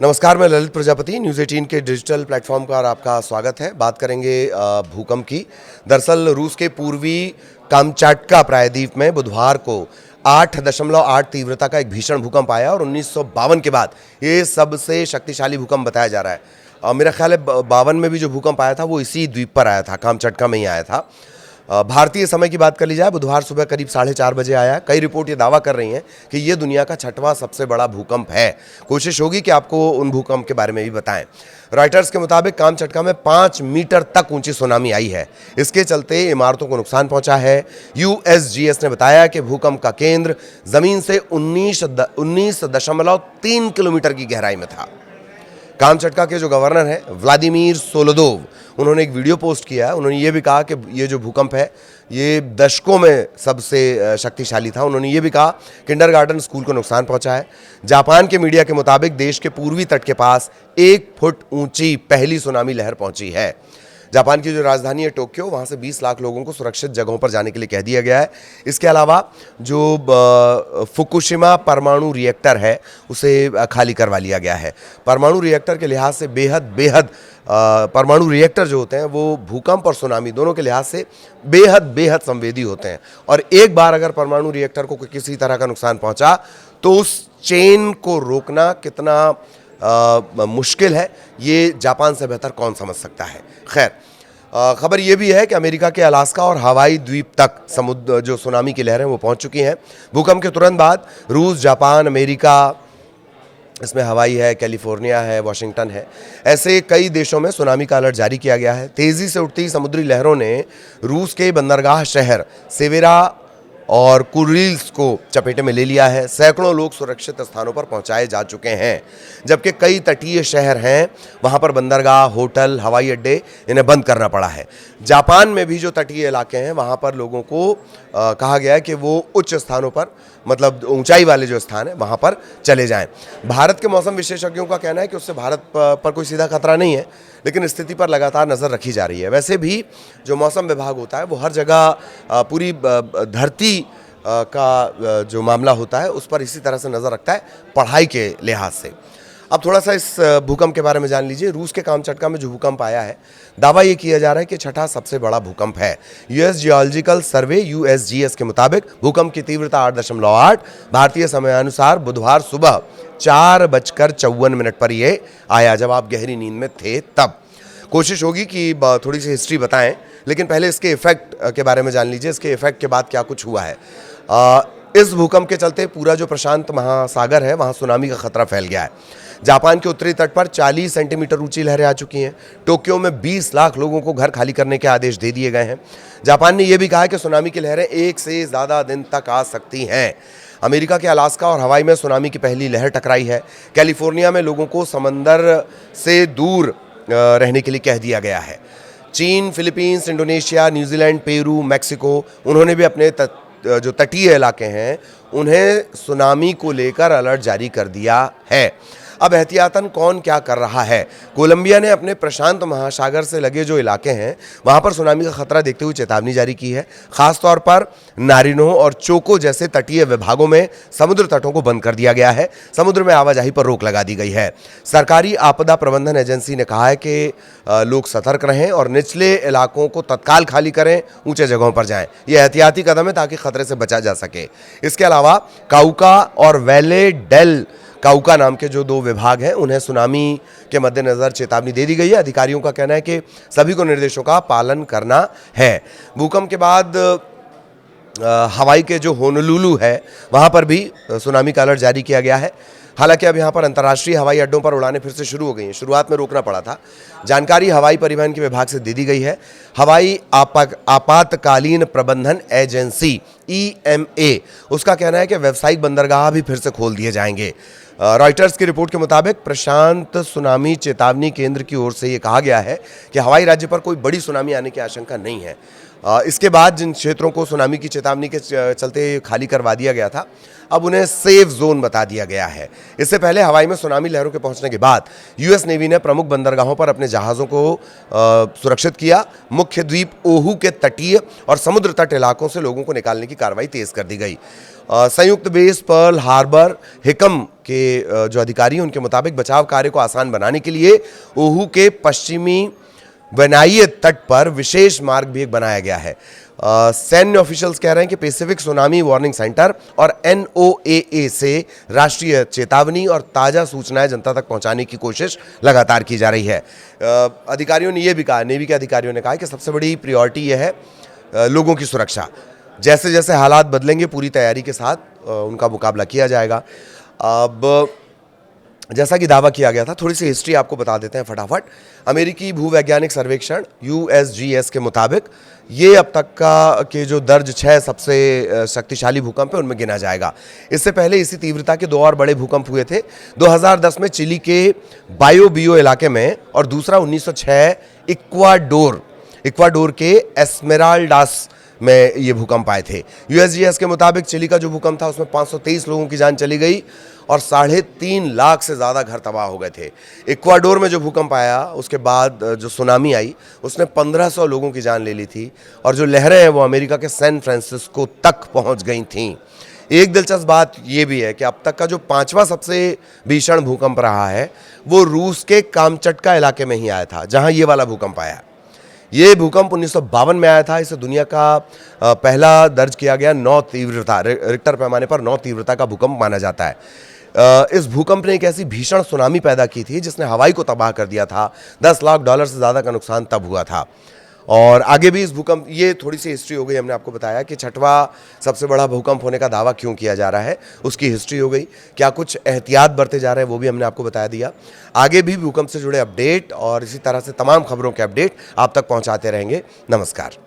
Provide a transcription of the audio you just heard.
नमस्कार, मैं ललित प्रजापति न्यूज़ 18 के डिजिटल प्लेटफॉर्म पर आपका स्वागत है। बात करेंगे भूकंप की। दरअसल रूस के पूर्वी कामचाटका प्रायद्वीप में बुधवार को 8.8 तीव्रता का एक भीषण भूकंप आया और 1952 के बाद ये सबसे शक्तिशाली भूकंप बताया जा रहा है। मेरा ख्याल है 52 में भी जो भूकंप आया था वो इसी द्वीप पर आया था, कामचटका में ही आया था। भारतीय समय की बात कर ली जाए, बुधवार सुबह करीब 4:30 बजे आया। कई रिपोर्ट ये दावा कर रही हैं कि ये दुनिया का 6वां सबसे बड़ा भूकंप है। कोशिश होगी कि आपको उन भूकंप के बारे में भी बताएं। रॉयटर्स के मुताबिक कामचटका में 5 मीटर तक ऊंची सुनामी आई है। इसके चलते इमारतों को नुकसान पहुंचा है। यूएसजीएस ने बताया कि भूकंप का केंद्र जमीन से 19.3 किलोमीटर की गहराई में था। कामचटका के जो गवर्नर हैं व्लादिमीर सोलोदोव, उन्होंने एक वीडियो पोस्ट किया है। उन्होंने ये भी कहा कि ये जो भूकंप है ये दशकों में सबसे शक्तिशाली था। उन्होंने ये भी कहा किंडरगार्टन स्कूल को नुकसान पहुंचा है। जापान के मीडिया के मुताबिक देश के पूर्वी तट के पास 1 फुट ऊंची पहली सुनामी लहर पहुंची है। जापान की जो राजधानी है टोक्यो, वहाँ से 20 लाख लोगों को सुरक्षित जगहों पर जाने के लिए कह दिया गया है। इसके अलावा जो फुकुशिमा परमाणु रिएक्टर है उसे खाली करवा लिया गया है। परमाणु रिएक्टर के लिहाज से बेहद परमाणु रिएक्टर जो होते हैं वो भूकंप और सुनामी दोनों के लिहाज से बेहद संवेदी होते हैं, और एक बार अगर परमाणु रिएक्टर को किसी तरह का नुकसान पहुंचा तो उस चेन को रोकना कितना मुश्किल है, ये जापान से बेहतर कौन समझ सकता है। खैर, खबर ये भी है कि अमेरिका के अलास्का और हवाई द्वीप तक समुद्र जो सुनामी की लहरें वो पहुंच चुकी हैं। भूकंप के तुरंत बाद रूस, जापान, अमेरिका, इसमें हवाई है, कैलिफोर्निया है, वाशिंगटन है, ऐसे कई देशों में सुनामी का अलर्ट जारी किया गया है। तेज़ी से उठती समुद्री लहरों ने रूस के बंदरगाह शहर सेवेरा और कुरिल्स को चपेटे में ले लिया है। सैकड़ों लोग सुरक्षित स्थानों पर पहुंचाए जा चुके हैं, जबकि कई तटीय शहर हैं वहां पर बंदरगाह, होटल, हवाई अड्डे इन्हें बंद करना पड़ा है। जापान में भी जो तटीय इलाके हैं वहां पर लोगों को कहा गया है कि वो उच्च स्थानों पर, मतलब ऊंचाई वाले जो स्थान है वहां पर चले जाएं। भारत के मौसम विशेषज्ञों का कहना है कि उससे भारत पर कोई सीधा खतरा नहीं है, लेकिन स्थिति पर लगातार नज़र रखी जा रही है। वैसे भी जो मौसम विभाग होता है वो हर जगह पूरी धरती का जो मामला होता है उस पर इसी तरह से नज़र रखता है पढ़ाई के लिहाज से। अब थोड़ा सा इस भूकंप के बारे में जान लीजिए। रूस के कामचटका में जो भूकंप आया है, दावा ये किया जा रहा है कि 6वां सबसे बड़ा भूकंप है। यूएस जियोलॉजिकल सर्वे यूएसजीएस के मुताबिक भूकंप की तीव्रता 8.8 भारतीय समयानुसार बुधवार सुबह 4:54 पर ये आया, जब आप गहरी नींद में थे तब। कोशिश होगी कि थोड़ी सी हिस्ट्री बताएं, लेकिन पहले इसके इफेक्ट के बारे में जान लीजिए। इसके इफेक्ट के बाद क्या कुछ हुआ है। इस भूकंप के चलते पूरा जो प्रशांत महासागर है वहाँ सुनामी का खतरा फैल गया है। जापान के उत्तरी तट पर 40 सेंटीमीटर ऊंची लहरें आ चुकी हैं। टोक्यो में 20 लाख लोगों को घर खाली करने के आदेश दे दिए गए हैं। जापान ने यह भी कहा है कि सुनामी की लहरें 1 से ज़्यादा दिन तक आ सकती हैं। अमेरिका के अलास्का और हवाई में सुनामी की पहली लहर टकराई है। कैलिफोर्निया में लोगों को समंदर से दूर रहने के लिए कह दिया गया है। चीन, Philippines, Indonesia, New Zealand, Peru, Mexico, उन्होंने भी अपने जो तटीय इलाके हैं उन्हें सुनामी को लेकर अलर्ट जारी कर दिया है। अब एहतियातन कौन क्या कर रहा है। कोलंबिया ने अपने प्रशांत महासागर से लगे जो इलाके हैं वहां पर सुनामी का खतरा देखते हुए चेतावनी जारी की है। खासतौर पर नारिनो और चोको जैसे तटीय विभागों में समुद्र तटों को बंद कर दिया गया है। समुद्र में आवाजाही पर रोक लगा दी गई है। सरकारी आपदा प्रबंधन एजेंसी ने कहा है कि लोग सतर्क रहें और निचले इलाकों को तत्काल खाली करें, ऊंचे जगहों पर जाएं। यह एहतियाती कदम है ताकि खतरे से बचा जा सके। इसके अलावा काउका और वैले डेल काउका नाम के जो 2 विभाग हैं उन्हें सुनामी के मद्देनज़र चेतावनी दे दी गई है। अधिकारियों का कहना है कि सभी को निर्देशों का पालन करना है। भूकंप के बाद हवाई के जो होनोलुलु है वहाँ पर भी सुनामी का अलर्ट जारी किया गया है। हालांकि अब यहाँ पर अंतर्राष्ट्रीय हवाई अड्डों पर उड़ानें फिर से शुरू हो गई हैं। शुरुआत में रोकना पड़ा था। जानकारी हवाई परिवहन के विभाग से दे दी गई है। हवाई आपातकालीन प्रबंधन एजेंसी EMA, उसका कहना है कि व्यावसायिक बंदरगाह भी फिर से खोल दिए जाएंगे। रॉयटर्स की रिपोर्ट के मुताबिक प्रशांत सुनामी चेतावनी केंद्र की ओर से ये कहा गया है कि हवाई राज्य पर कोई बड़ी सुनामी आने की आशंका नहीं है। इसके बाद जिन क्षेत्रों को सुनामी की चेतावनी के चलते खाली करवा दिया गया था, अब उन्हें सेफ जोन बता दिया गया है। इससे पहले हवाई में सुनामी लहरों के पहुंचने के बाद यूएस नेवी ने प्रमुख बंदरगाहों पर अपने जहाज़ों को सुरक्षित किया। मुख्य द्वीप ओहू के तटीय और समुद्र तट इलाकों से लोगों को निकालने की कार्रवाई तेज कर दी गई। संयुक्त बेस पर्ल हार्बर हिकम के जो अधिकारी हैं उनके मुताबिक बचाव कार्य को आसान बनाने के लिए ओहू के पश्चिमी वनाई तट पर विशेष मार्ग भी एक बनाया गया है। सैन्य ऑफिशियल्स कह रहे हैं कि पैसिफिक सुनामी वार्निंग सेंटर और NOAA से राष्ट्रीय चेतावनी और ताज़ा सूचनाएं जनता तक पहुंचाने की कोशिश लगातार की जा रही है। अधिकारियों ने यह भी कहा, नेवी के अधिकारियों ने कहा कि सबसे बड़ी प्रायोरिटी यह है लोगों की सुरक्षा। जैसे जैसे हालात बदलेंगे पूरी तैयारी के साथ उनका मुकाबला किया जाएगा। अब जैसा कि दावा किया गया था, थोड़ी सी हिस्ट्री आपको बता देते हैं फटाफट। अमेरिकी भूवैज्ञानिक सर्वेक्षण USGS के मुताबिक ये अब तक का के जो दर्ज 6 सबसे शक्तिशाली भूकंप है उनमें गिना जाएगा। इससे पहले इसी तीव्रता के 2 और बड़े भूकंप हुए थे, 2010 में चिली के बायोबियो इलाके में और दूसरा 1906 इक्वाडोर के एस्मेराल्डास में ये भूकंप आए थे। USGS के मुताबिक चिली का जो भूकंप था उसमें 523 लोगों की जान चली गई और 3.5 लाख से ज़्यादा घर तबाह हो गए थे। इक्वाडोर में जो भूकंप आया उसके बाद जो सुनामी आई उसने 1500 लोगों की जान ले ली थी और जो लहरें हैं वो अमेरिका के सैन फ्रांसिस्को तक पहुंच गई थीं। एक दिलचस्प बात ये भी है कि अब तक का जो 5वां सबसे भीषण भूकंप रहा है वो रूस के कामचटका इलाके में ही आया था, जहाँ ये वाला भूकंप आया। ये भूकंप 1952 में आया था। इसे दुनिया का पहला दर्ज किया गया 9 तीव्रता रिक्टर पैमाने पर 9 तीव्रता का भूकंप माना जाता है। इस भूकंप ने एक ऐसी भीषण सुनामी पैदा की थी जिसने हवाई को तबाह कर दिया था। $10 लाख से ज़्यादा का नुकसान तब हुआ था। और आगे भी इस भूकंप, ये थोड़ी सी हिस्ट्री हो गई, हमने आपको बताया कि 6वां सबसे बड़ा भूकंप होने का दावा क्यों किया जा रहा है, उसकी हिस्ट्री हो गई, क्या कुछ एहतियात बरते जा रहे हैं वो भी हमने आपको बता दिया। आगे भी भूकंप से जुड़े अपडेट और इसी तरह से तमाम खबरों के अपडेट आप तक पहुंचाते रहेंगे। नमस्कार।